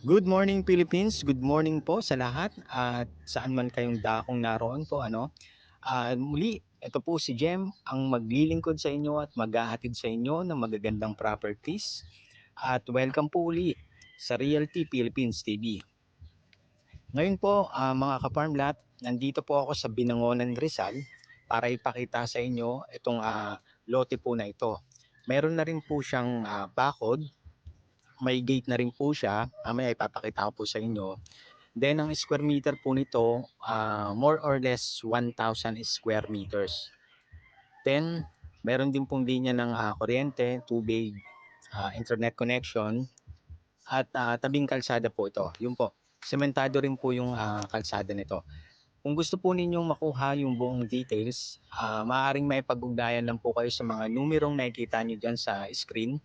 Good morning Philippines, good morning po sa lahat at saan man kayong dakong naroon po ano. Muli, ito po si Jem ang maglilingkod sa inyo at maghahatid sa inyo ng magagandang properties. At welcome po uli sa Realty Philippines TV. Ngayon po mga ka-farmlat, nandito po ako sa Binangonan, Rizal para ipakita sa inyo itong lote po na ito. Meron na rin po siyang bakod, may gate na rin po siya, mamaya ipapakita ko po sa inyo. Then ang square meter po nito, more or less 1,000 square meters. Then meron din pong linya ng kuryente, tubig, internet connection at tabing kalsada po ito. Yun po. Sementado rin po yung kalsada nito. Kung gusto po ninyong makuha yung buong details, maaaring maipag-ugnayan lang po kayo sa mga numerong nakikita nyo dyan sa screen.